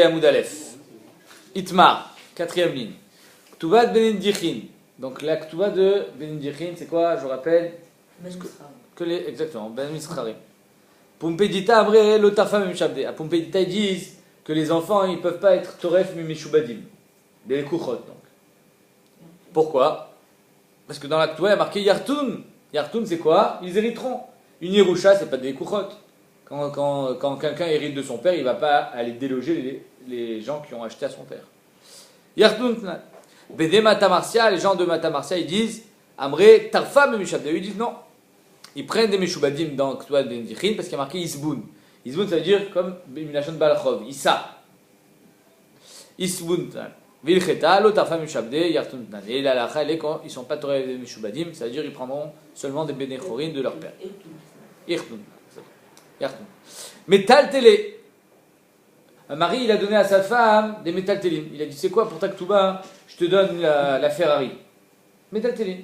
Amoud Aleph. Itmar, quatrième ligne. Ktuvat Benindichin. Donc la Ktuva de Benindichin, c'est quoi? Je vous rappelle exactement, Ben Misrarim. Pumpedita Amre Lotafa Memshabde. À Pumpedita, ils disent que les enfants, ils ne peuvent pas être Toref Mimeshubadim. Des Kuchot, donc. Pourquoi? Parce que dans la Ktuva, il y a marqué Yartun. Yartun, c'est quoi? Ils hériteront. Une Yerusha, c'est pas des Kuchot. Quand quelqu'un hérite de son père, il ne va pas aller déloger les gens qui ont acheté à son père. Yartun. Bede Matamarsia, les gens de Matamarsia, ils disent Amre Tarfa Memshabde. Ils disent non. Ils prennent des Meshubadim dans Ktuva Benindichin parce qu'il y a marqué Isboun. Isboun, ça veut dire comme Minachon Balachov, Issa. Isboun. Vilcheta, l'Otarfa Meshabde, Yartun. Et la lacha, ils ne sont pas torés des Meshubadim, ça veut dire qu'ils prendront seulement des Benechorim de leur père. Yartun. Métal télé. Un mari, il a donné à sa femme des métal télim. Il a dit c'est quoi pour ta Ktuba? Je te donne la Ferrari. Métal télim.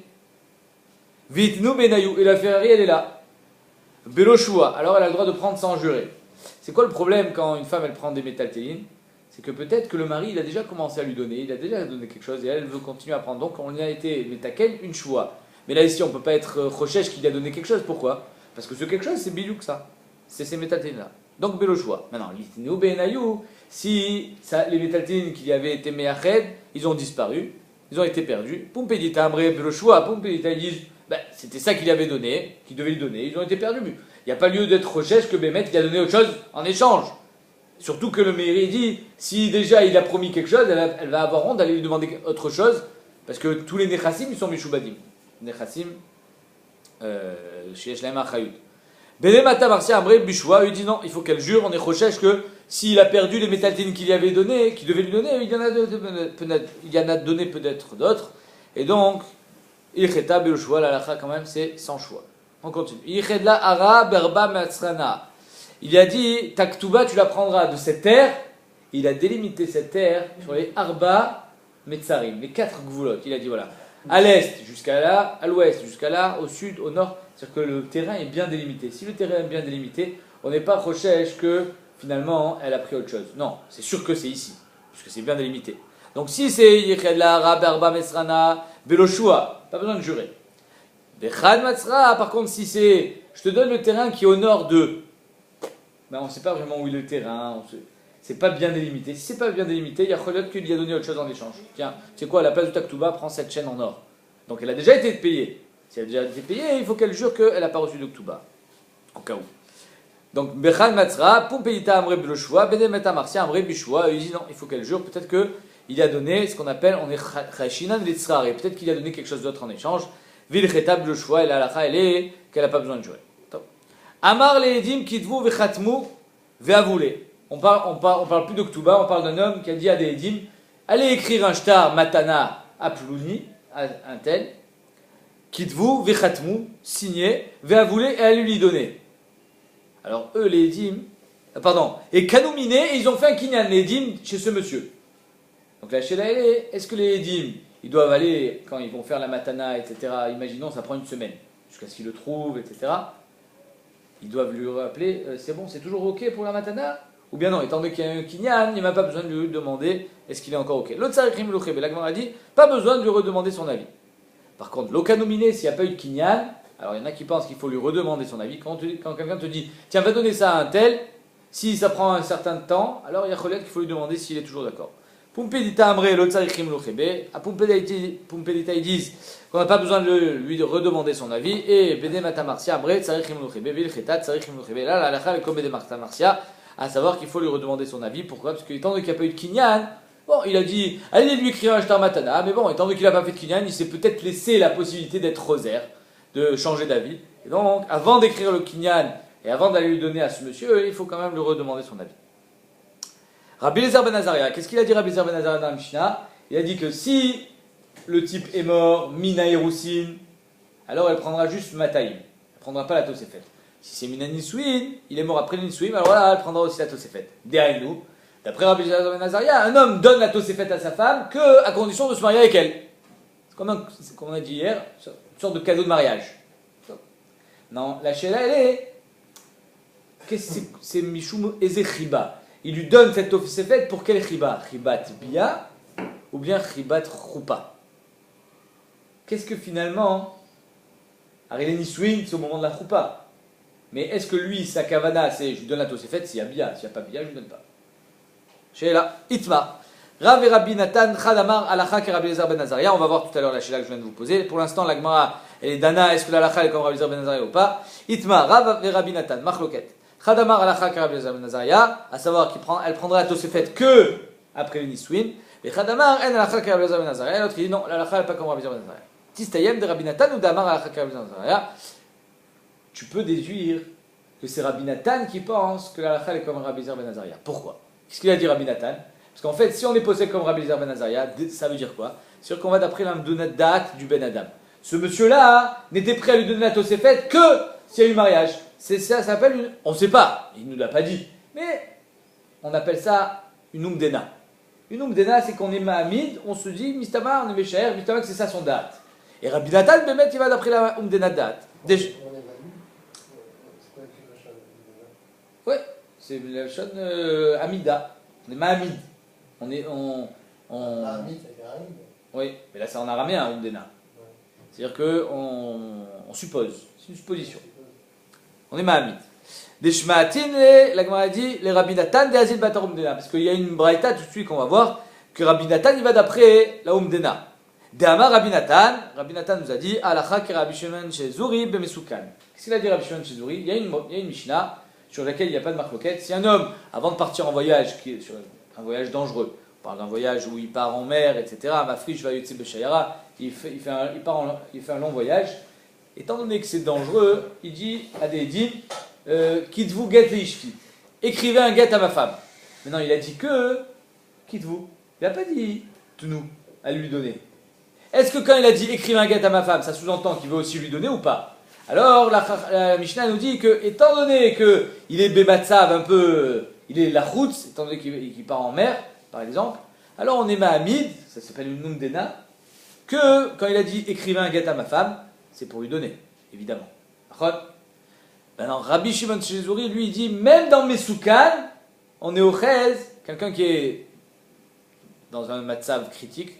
Vitnu benayou. Et la Ferrari, elle est là. Beloshua. Alors elle a le droit de prendre sans jurer. C'est quoi le problème quand une femme elle prend des métal télim? C'est que peut-être que le mari il a déjà commencé à lui donner, il a déjà donné quelque chose et elle veut continuer à prendre. Donc on a été métaken une choua. Mais là ici on ne peut pas être rochesh qui lui a donné quelque chose. Pourquoi? Parce que ce quelque chose c'est bilou que ça. C'est ces métal télim là. Donc Beloshua. Maintenant, Vitnu benayou. Si les métal télim qui avaient été meached, ils ont disparu, ils ont été perdus. Pumpedita amre Beloshua. Pumpedita ils disent c'était ça qu'il avait donné, qu'il devait lui donner, ils ont été perdus. Il n'y a pas lieu d'être recherche que Bémet il a donné autre chose en échange. Surtout que le Meiri dit, si déjà il a promis quelque chose, elle va avoir honte d'aller lui demander autre chose, parce que tous les Nechassim, ils sont Mishubadim. Nechassim, chez Eshlaim Achayut. Benemata Marcia Amre Bishwa, il dit non, il faut qu'elle jure, on est recherche que s'il a perdu les métaltines qu'il lui avait donné, qu'il devait lui donner, il y en a donné peut-être d'autres, et donc, Ilcheta Beloshua, la lacha quand même, c'est sans choix. On continue. Ilchedla Ara Berba Matsrana. Il a dit, ta Ktuba, tu la prendras de cette terre. Il a délimité cette terre sur les Arba Metzarim, les 4 gvulot. Il a dit voilà, à l'est jusqu'à là, à l'ouest jusqu'à là, au sud, au nord. C'est-à-dire que le terrain est bien délimité. Si le terrain est bien délimité, on n'est pas recherche que finalement elle a pris autre chose. Non, c'est sûr que c'est ici, puisque c'est bien délimité. Donc si c'est Ilchedla Ara Berba Matsrana, Beloshua, pas besoin de jurer. Bechad Matzra, par contre, si c'est je te donne le terrain qui est au nord de. On ne sait pas vraiment où est le terrain, c'est pas bien délimité. Si c'est pas bien délimité, il y a Cholot qui lui a donné autre chose en échange. Tiens, c'est quoi, à la place de ta Ktuba, prends cette chaîne en or. Donc elle a déjà été payée. Si elle a déjà été payée, il faut qu'elle jure qu'elle n'a pas reçu de Ktuba. Au cas où. Donc, Bechad Matzra, Pumpedita Amre Beloshua, Benemeta Marcia Amre Bishua, il dit non, il faut qu'elle jure, peut-être qu'il a donné ce qu'on appelle, on est Chashinan Litzrar, et peut-être qu'il a donné quelque chose d'autre en échange. Vilcheta Beloshua, et la halakha, elle est qu'elle n'a pas besoin de jurer. Amar le edim kitvu vechatmu ve'avule. On parle plus de Ktuba, on parle d'un homme qui a dit à des edim, allez écrire un shtar matana à Plouni, à un tel, kitvu vechatmu, signé, ve'avule, et allez lui donner. Alors eux les edim, et kanouminé, et ils ont fait un kinyan, les edim, chez ce monsieur. Donc la chéla, est-ce que les edim, ils doivent aller, quand ils vont faire la matana, etc., imaginons, ça prend une semaine, jusqu'à ce qu'ils le trouvent, etc., ils doivent lui rappeler, c'est bon, c'est toujours ok pour la matana? Ou bien non, étant donné qu'il y a un kinyan, il n'y a même pas besoin de lui demander est-ce qu'il est encore ok. L'autre sarikrim l'ochebe, la Gemara a dit, pas besoin de lui redemander son avis. Par contre, l'okanominé, s'il n'y a pas eu de kinyan, alors il y en a qui pensent qu'il faut lui redemander son avis. Quand quelqu'un te dit, tiens, va donner ça à un tel, si ça prend un certain temps, alors il y a Cholet qu'il faut lui demander s'il est toujours d'accord. Pumpedita amre, l'autre sarikrim l'ochebe, à Pumpedita ils disent qu'on n'a pas besoin de lui redemander son avis, et Bede Matamarsia, Amre, Tsarichim Luchebe, Vilchetat, Tsarichim Luchebe, là, la lacha, le comme Bede Matamarsia, à savoir qu'il faut lui redemander son avis. Pourquoi? Parce qu'étant donné qu'il n'y a pas eu de kinyan, bon, il a dit, allez lui écrire un shtar matana, mais bon, étant donné qu'il n'a pas fait de kinyan, il s'est peut-être laissé la possibilité d'être rosaire, de changer d'avis. Et donc, avant d'écrire le kinyan, et avant d'aller lui donner à ce monsieur, il faut quand même lui redemander son avis. Rabbi Eliezer ben Azaria, qu'est-ce qu'il a dit Rabbi Eliezer ben Azaria dans la Mishnah? Il a dit que si le type est mort, Mina Erusin, alors elle prendra juste Mataïm. Elle ne prendra pas la Tosefet. Si c'est Mina Nisouin, il est mort après le Nisouin, alors voilà, elle prendra aussi la Tosefet. Dehaïnou, d'après Rabbi Eliezer ben Azaria, un homme donne la Tosefet à sa femme qu'à condition de se marier avec elle. C'est comme on a dit hier, une sorte de cadeau de mariage. Non, la Sheila, elle est. Qu'est-ce que c'est Mishum Ezechiba? il lui donne cette Tosefet pour quel chiba? Chibat bia ou bien chibat choupa? Qu'est-ce que finalement, Arélé Niswin, c'est au moment de la choupa. Mais est-ce que lui, sa kavana, c'est je lui donne la Tosefet s'il y a bia, s'il n'y a pas bia, je lui donne pas. Sheila, Itma. Rav et Rabbi Nathan, Chadamar, Alacha, et Rabbi Eliezer ben Azaria. On va voir tout à l'heure la Sheila que je viens de vous poser. Pour l'instant, la Gemara, elle est Dana, est-ce que l'Alacha est comme Rabbi Eliezer ben Azaria ou pas? Itma, Rav et Rabbi Nathan, Machloket. Chadamar, Alacha, et Rabbi Eliezer ben Azaria. À savoir qu'elle prendra la Tosefet que après le Niswin. Et Chadamar, en Alacha, et Rabbi Eliezer ben Azaria. L'autre qui dit non, l'Alacha n'est pas comme Rabbi Eliezer ben Azaria. Tistayem de Rabbi Nathan ou Damar, Alacha, et Rabbi Eliezer ben Azaria. Tu peux déduire que c'est Rabbi Nathan qui pense que l'Alacha est comme Rabbi Eliezer ben Azaria. Pourquoi? Qu'est-ce qu'il a dit Rabbi Nathan? Parce qu'en fait, si on est posé comme Rabbi Eliezer ben Azaria, ça veut dire quoi? C'est-à-dire qu'on va d'après la date du Ben Adam. Ce monsieur-là n'était prêt à lui donner la Tosefet que s'il y a eu mariage. C'est ça s'appelle une... On ne sait pas, il ne nous l'a pas dit. Mais on appelle ça une umdena. Une umdena, c'est qu'on est Mahamid, on se dit, Mistama, on est Meshaer, Mistama, c'est ça son date. Et Rabbi Nathan, Bémet, il va d'après la umdena date. Ouais, c'est la chaîne Amida. On est Mahamid. On est oui, mais là c'est en araméen, umdena. Ouais. C'est-à-dire que on suppose, c'est une supposition. On est Mahamid. Des Shmaatin, la Gemara dit les Rabbi Nathan des Azil Batar umdena, parce qu'il y a une braïta tout de suite qu'on va voir que Rabbi Nathan il va d'après la umdena. De Amar Rabbi Nathan nous a dit Alacha ki Rabbi Shimon chez Zuri bemesukan. Qu'est-ce qu'il a dit Rabbi Shimon chez Zuri? Il y a une Mishnah sur laquelle il n'y a pas de marloquette. Si un homme, avant de partir en voyage, qui est sur un voyage dangereux, on parle d'un voyage où il part en mer, etc., ma friche va à Yotze Beshayara, il fait un long voyage, étant donné que c'est dangereux, il dit à des dîmes, quitte-vous get leishti, écrivez un get à ma femme. Maintenant, il a dit que, quitte-vous. Il n'a pas dit, tout nous, à lui donner. Est-ce que quand il a dit écrivez un get à ma femme, ça sous-entend qu'il veut aussi lui donner ou pas? Alors, la Mishnah nous dit que, étant donné qu'il est bébatsav un peu, il est la route, étant donné qu'il part en mer, par exemple, alors on est Mahamid, ça s'appelle une Numdena, que quand il a dit écrivez un get à ma femme, c'est pour lui donner, évidemment. Maintenant, Rabbi Shimon Shezuri, lui, il dit même dans Mesoukan, on est au Chez, quelqu'un qui est dans un matzav critique,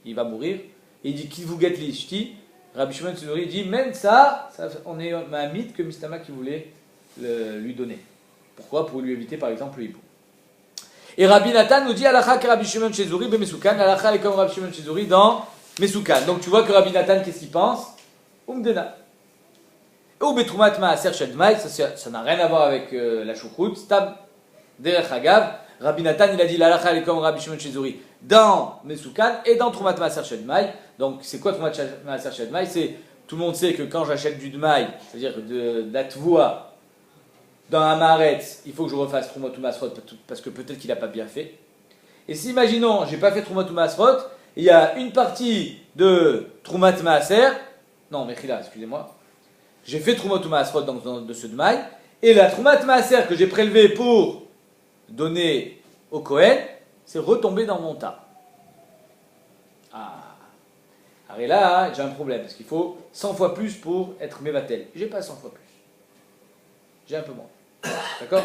il va mourir, et il dit qui vous get l'ishti. Rabbi Shimon Shezuri dit même ça, on est Mahamid que Mistama qui voulait lui donner. Pourquoi? Pour lui éviter par exemple le hibou. Et Rabbi Nathan nous dit Alacha que Rabbi Shimon Shezuri be Mesoukan, Alacha est comme Rabbi Shimon Shezuri dans Mesoukan. Donc tu vois que Rabbi Nathan, qu'est-ce qu'il pense? Umdena. Ou Betrumat Maaser Shedmaï, ça n'a rien à voir avec la choucroute. Stab Derech Hagav. Rabbi Nathan, il a dit l'Alacha est comme Rabbi Shimon Shezuri dans Mesoukan et dans Trumat Maaser Shedmaï. Donc c'est quoi Trumat Maaser Shedmaï? C'est, tout le monde sait que quand j'achète du Dmaï, c'est-à-dire de la Tvoua, dans un Maaretz, il faut que je refasse Trumat ou Masrot parce que peut-être qu'il n'a pas bien fait. Et si, imaginons, j'ai pas fait Trumat ou Masrot, il y a une partie de Trumat Maaser, non, Mechila, excusez-moi, j'ai fait Trumat ou Masrot de ce Dmaï, et la Trumat Maaser que j'ai prélevée pour donner au Kohen, c'est retombé dans mon tas. Ah. Alors là, j'ai un problème, parce qu'il faut 100 fois plus pour être Mevatel. J'ai pas 100 fois plus. J'ai un peu moins. D'accord?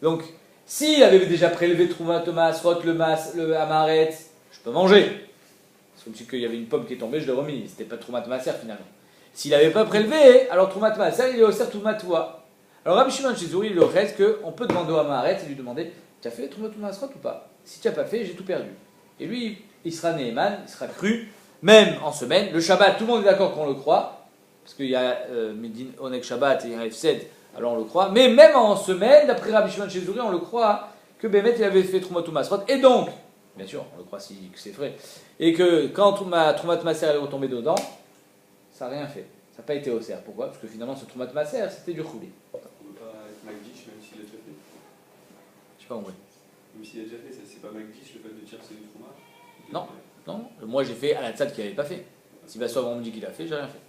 Donc, s'il avait déjà prélevé Trouva Thomas, Rot, le Amaret, je peux manger. C'est comme si il y avait une pomme qui est tombée, je l'ai remis. C'était pas Trouva Thomas finalement. S'il n'avait pas prélevé, alors Trouva Thomas, il est au cerf Trouva Toua. Alors Rabbi Shimon Shezuri, il reste qu'on peut demander au Amaret et lui demander tu as fait Trouva Thomas Rot ou pas? Si tu n'as pas fait, j'ai tout perdu. Et lui, il sera Neheman, il sera cru, même en semaine. Le Shabbat, tout le monde est d'accord qu'on le croit, parce qu'il y a Medin Onek Shabbat et un Efsed. Alors on le croit, mais même en semaine, d'après Rabbi Shimon Shezuri, on le croit que Bémet il avait fait Troumat ou Masrot, et donc, bien sûr, on le croit que c'est vrai, et que quand Troumat Maser est retombé dedans, ça n'a rien fait, ça n'a pas été au cerf. Pourquoi? Parce que finalement ce Troumat Maser c'était du Chouli. On peut pas avec Magdish, même s'il a déjà fait. Je sais pas compris. Même s'il a déjà fait, c'est pas Magdish le fait de dire que c'est du Trouma? Non, non, moi j'ai fait à la tzad qui n'avait pas fait. Si Bassoir on me dit qu'il a fait, j'ai rien fait.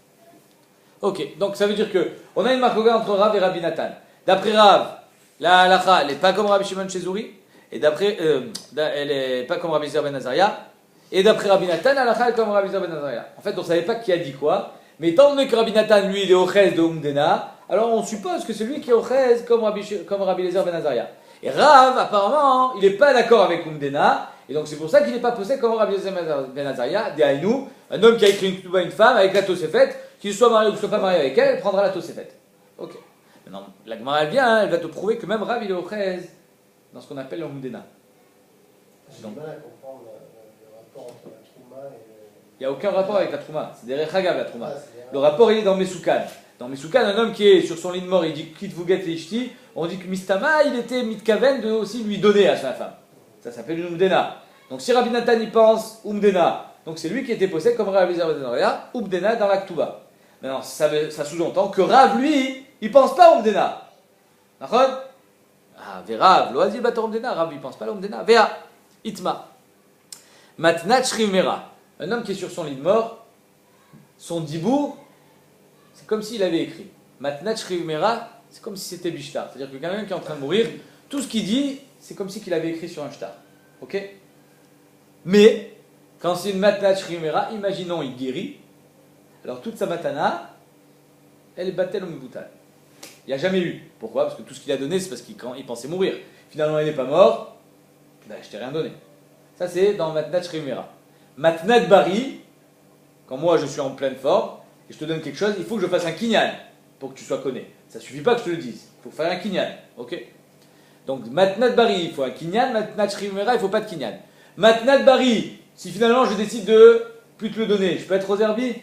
Ok, donc ça veut dire que on a une marcoga entre Rav et Rabbi Nathan. D'après Rav, la halacha, elle n'est pas comme Rabbi Shimon Shezuri, et d'après, elle n'est pas comme Rabbi Eliezer ben Azaria, et d'après Rabbi Nathan, la halacha est comme Rabbi Eliezer ben Azaria. En fait, on ne savait pas qui a dit quoi, mais étant donné que Rabbi Nathan, lui, il est au Chez de Umdena, alors on suppose que c'est lui qui est au Chez comme Rabbi Eliezer ben Azaria. Et Rav, apparemment, il n'est pas d'accord avec Umdena, et donc c'est pour ça qu'il n'est pas posé comme Rabbi Eliezer ben Azaria, des Haïnou, un homme qui a écrit une Ketouba à une femme avec la Tosefet, qu'il soit marié ou qu'il soit pas marié avec elle, elle prendra la Tosefet. Ok. Maintenant, la Gemara elle vient, elle va te prouver que même Rav il est au 13 dans ce qu'on appelle l'Umdena. J'ai du mal à comprendre le rapport entre la Trouma et Il n'y a aucun rapport avec la Trouma, c'est des Rechagav la Trouma. c'est Le rapport il est dans Mesoukan. Dans Mesoukan, un homme qui est sur son lit de mort, il dit quitte Vuget et Ishti, on dit que Mistama il était mitkaven de aussi lui donner à sa femme. Ça s'appelle une Umdena. Donc si Rabbi Nathan y pense, Umdena, donc c'est lui qui était possédé comme Rabbi Eliezer ben Azaria, Umdena dans la Ketouba. Maintenant ça sous-entend que Rav lui, il pense pas à Umdena. D'accord? Ah, Rav, l'oasil bator Umdena, Rav il pense pas à Umdena. Véa, Itma. Matnat Shrimera. Un homme qui est sur son lit de mort, son dibour, c'est comme s'il avait écrit. Matnat Shrimera, c'est comme si c'était Bishtar. C'est-à-dire que quelqu'un qui est en train de mourir, tout ce qu'il dit, c'est comme si qu'il avait écrit sur un shtar. Ok? Mais, quand c'est une matnat shrimera, imaginons il guérit, alors toute sa matana, elle est battel au miboutal. Il n'y a jamais eu. Pourquoi? Parce que tout ce qu'il a donné, c'est parce qu'il pensait mourir. Finalement, il n'est pas mort, ben, je t'ai rien donné. Ça, c'est dans matnat shrimera. Matnat bari, quand moi je suis en pleine forme, et je te donne quelque chose, il faut que je fasse un kinyan pour que tu sois connu. Ça suffit pas que je te le dise. Il faut faire un kinyan. Ok? Donc, matnat bari, il faut un kinyan. Matnat shrimera, il ne faut pas de kinyan. Matnat bari, si finalement je décide de plus te le donner, je peux être aux herbies?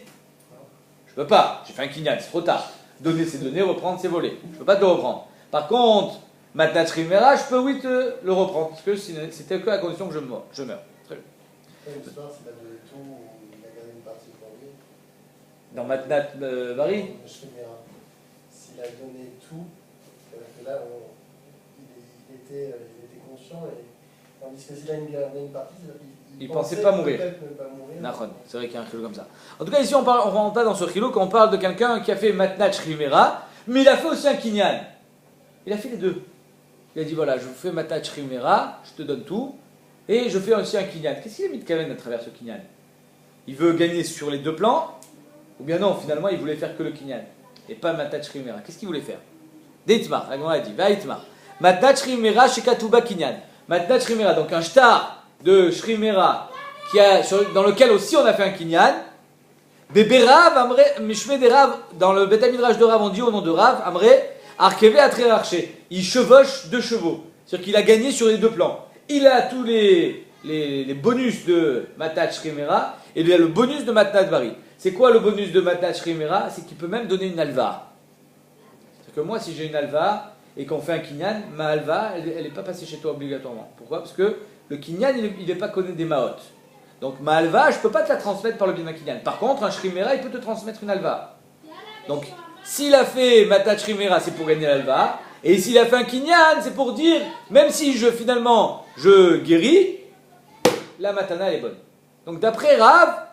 Je peux pas. J'ai fait un kinyan, c'est trop tard. Donner, c'est donner, reprendre, c'est voler. Je peux pas te le reprendre. Par contre, matnat shrimera, je peux oui te le reprendre. Parce que c'était que à condition que je meurs. Très bien. l'histoire, c'est pas de tout, où il a gardé une partie pour lui. Dans matnat bari? Shrimera. S'il a donné tout, que là, il était conscient, et tandis que s'il a gardé une partie, Il pensait pas mourir. Peut-être ne pas mourir. C'est vrai qu'il y a un chilo comme ça. En tout cas, ici, on rentre pas dans ce chilo quand on parle de quelqu'un qui a fait matnat shrimera, mais il a fait aussi un kinyan. Il a fait les deux. Il a dit voilà, je fais matnat shrimera, je te donne tout, et je fais aussi un kinyan. Qu'est-ce qu'il a mis de kaven à travers ce kinyan? Il veut gagner sur les deux plans, ou bien non, finalement, il voulait faire que le kinyan, et pas matnat shrimera. Qu'est-ce qu'il voulait faire? Deitmar, la Gemara a dit, va itmar. Matnat shrimera shekatuba kinyan. Matnat shrimera, donc un shtar de shrimera dans lequel aussi on a fait un kinyan. Bébé Rav, Amre, Mishme des Rav, dans le Beth Midrash de Rav, on dit au nom de Rav, Amre, Arkeve Atrerarché. Il chevauche 2 chevaux. C'est-à-dire qu'il a gagné sur les deux plans. Il a tous les bonus de Matnat shrimera et il a le bonus de Matnat bari. C'est quoi le bonus de Matnat shrimera? C'est qu'il peut même donner une alva. C'est-à-dire que moi, si j'ai une alva et qu'on fait un kinyan, ma alva, elle n'est pas passée chez toi obligatoirement. Pourquoi? Parce que le kinyan, il n'est pas connu des maot. Donc ma alva, je ne peux pas te la transmettre par le biais d'un kinyan. Par contre, un shrimera, il peut te transmettre une alva. Donc, s'il a fait matnat shrimera, c'est pour gagner l'alva. Et s'il a fait un kinyan, c'est pour dire, même si finalement je guéris, la matana elle est bonne. Donc d'après Rav,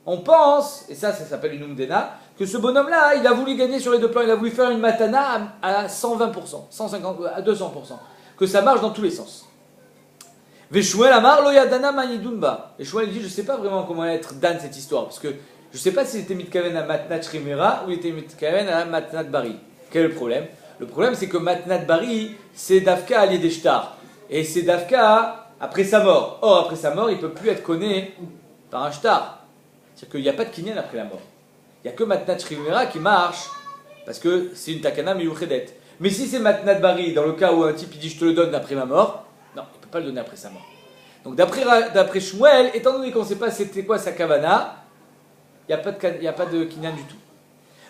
on pense, et ça s'appelle une umdena, que ce bonhomme-là, il a voulu gagner sur les deux plans, il a voulu faire une matana à 120%, 150, à 200%. Que ça marche dans tous les sens. Veshmuel Amar lo yadana manidunba. Et Shmuel dit, je ne sais pas vraiment comment être dan cette histoire, parce que je ne sais pas s'il était mitkaven à matnat shrimera ou il était mitkaven à matnat bari. Quel est le problème? Le problème, c'est que matnat bari, c'est Dafka allié des shtar. Et c'est Dafka après sa mort. Or, après sa mort, il ne peut plus être connu par un shtar. C'est-à-dire qu'il n'y a pas de kinyan après la mort. Il n'y a que matnat shrimera qui marche, parce que c'est une takana miyuchedet. Mais si c'est matnat bari, dans le cas où un type il dit je te le donne après ma mort, non, il ne peut pas le donner après sa mort. Donc d'après Shmuel, étant donné qu'on ne sait pas c'était quoi sa kavana, il n'y a pas de kinyan du tout.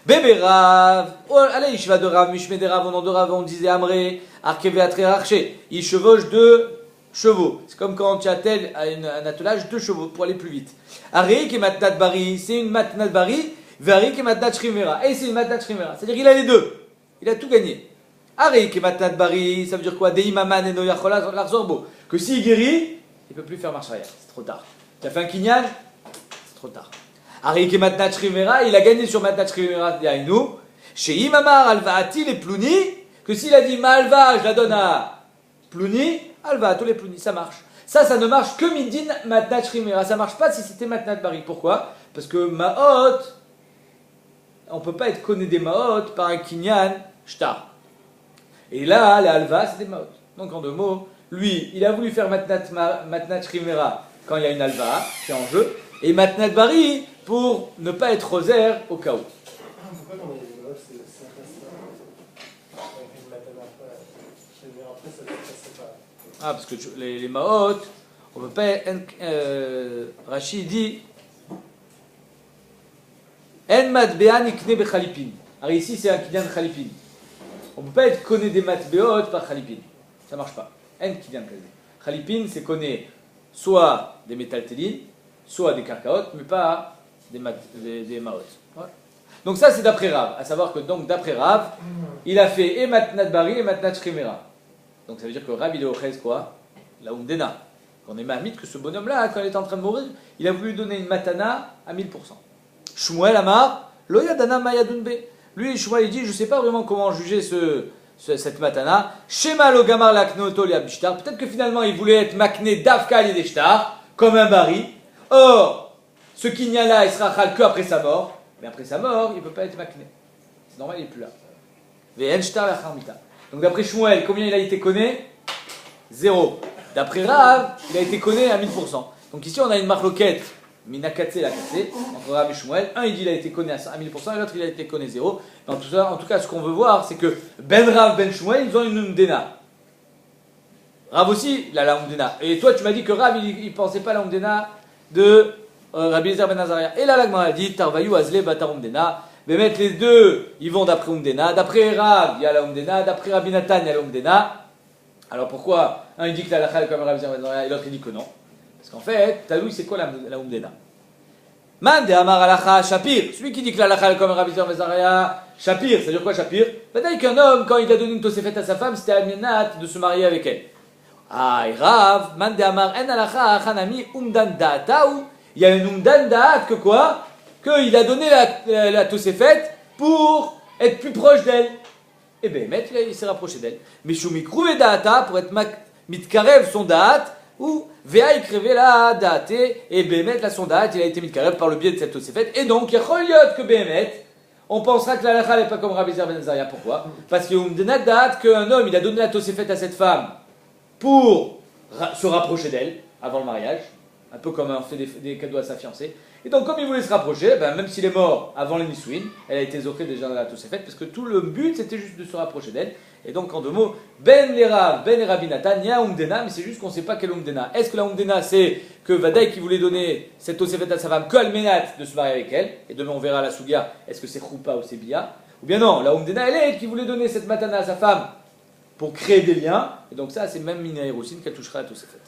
Bébé Rav, oh, allez, il va de Rav, Mishme des Rav, au nom de Rav, on disait Amré, Arkeve Atrerarché. Il chevauche 2 chevaux. C'est comme quand tu attelles à un attelage 2 chevaux pour aller plus vite. Arik et matnat bari, c'est une matnat bari, Varik et matnat shrimera. Et c'est une matnat shrimera. C'est-à-dire qu'il a les deux. Il a tout gagné. Arik et matnat bari, ça veut dire quoi? Deimaman et noyachola l'arzorbo. Que s'il guérit, il ne peut plus faire marche arrière. C'est trop tard. Tu as fait un kinyan, c'est trop tard. Arik et matnat shrimera, il a gagné sur matnat shrimera d'Yainu. Chez Imamar alvaati les plouni, que s'il a dit ma alva, je la donne à plouni, alva tous les plouni, ça marche. Ça ne marche que midin matnat shrimera. Ça marche pas si c'était matnat bari. Pourquoi? Parce que maot, on ne peut pas être connu des maot par un kinyan shtar. Et là, les alva, c'est des maot. Donc en deux mots, lui, il a voulu faire Matnat Shrimera quand il y a une alva qui est en jeu, et Matnat Bari pour ne pas être rosaire au cas où. Pourquoi dans les Maot, c'est intéressant avec une matana je vais dire après, ça ne passait pas. Ah, parce que les Maot, on ne peut pas. Rachid dit En matbean ikne bechalipin. Alors ici, c'est un kinyan chalipin. On ne peut pas être conné des matbeot par chalipin. Ça ne marche pas. En kinyan chalipin, c'est conné soit des métaltélines, soit des carcaotes, mais pas des maot. Ouais. Donc ça, c'est d'après Rav. À savoir que donc d'après Rav, il a fait et matnat bari et matnat shrimera. Donc ça veut dire que Rav, il est au chez quoi? La umdena. On est mamite que ce bonhomme-là, quand il était en train de mourir, il a voulu donner une matana à 1000%. Shmuel Amar, lo yadana mayadunbe. Lui, Shmuel, il dit, je ne sais pas vraiment comment juger cette matana. Shema lo gamar laknoto liabishtar. Peut-être que finalement, il voulait être makné d'afkal et d'eshtar, comme un bari. Or, ce kinyan-là, il sera chal que après sa mort. Mais après sa mort, il ne peut pas être makné. C'est normal, il n'est plus là. Ve'en shtar lachar mita. Donc d'après Shmuel, combien il a été conné? 0. D'après Rav, il a été conné à 1000%. Donc ici, on a une marloquette, minakatse la katsé, entre Rav et Shmuel. Un, il dit qu'il a été conné à 1000%, et l'autre, il a été conné 0. En tout cas, ce qu'on veut voir, c'est que Ben Rav, Ben Shmuel, ils ont une umdena. Rav aussi, il a la umdena. Et toi, tu m'as dit que Rav, il ne pensait pas à la umdena de Rabbi Eliezer Ben Azaria. Et là, l'Agmara dit, Tarvayu Azle Batar umdena. Mais mettre les deux, ils vont d'après umdena. D'après Rav, il y a la umdena. D'après Rabbi Nathan, il y a la umdena. Alors pourquoi un il dit que la halakha est comme Rabbi Eliezer Ben Azaria et l'autre il dit que non? Parce qu'en fait, Taloui, c'est quoi la umdena? Man de Amar halakha Shapir. Celui qui dit que la halakha est comme Rabbi Eliezer Ben Azaria, Shapir, ça veut dire quoi Shapir? Peut-être qu'un homme, quand il a donné une tosefet à sa femme, c'était amenat de se marier avec elle. Ah, et Rav, Man de Amar en halakha achanami umdan da'ataou. Il y a une umdan da'at que quoi? Qu'il a donné la tosefet pour être plus proche d'elle. Et bien, il s'est rapproché d'elle. Mais Shumikru et Da'ata, pour être mitkarev son Da'at, ou Vea ikrevé la Da'ate, et Bémet, la son Da'at, il a été mitkarev par le biais de cette tosefet. Et donc, il y a Choliot que Bémet, on pensera que la halakha n'est pas comme Rabbi Eliezer Ben Azaria. Pourquoi? Parce qu'il y a une Da'at qu'un homme, il a donné la tosefet à cette femme pour se rapprocher d'elle avant le mariage, un peu comme on fait des cadeaux à sa fiancée. Et donc, comme il voulait se rapprocher, ben, même s'il est mort avant les Nisouin, elle a été zofrée déjà dans la Tosefet, parce que tout le but c'était juste de se rapprocher d'elle. Et donc, en deux mots, Ben les Rav, Ben et Rabbi Nathan, il y a Umdena, mais c'est juste qu'on ne sait pas quelle Umdena. Est-ce que la Umdena c'est que Vadaï qui voulait donner cette Tosefet à sa femme, que Almenat de se marier avec elle, et demain on verra la Sougia, est-ce que c'est Choupa ou c'est Bia? Ou bien non, la Umdena elle est qui voulait donner cette Matana à sa femme pour créer des liens, et donc ça c'est même Mina Héroussine qu'elle touchera à Tosefet.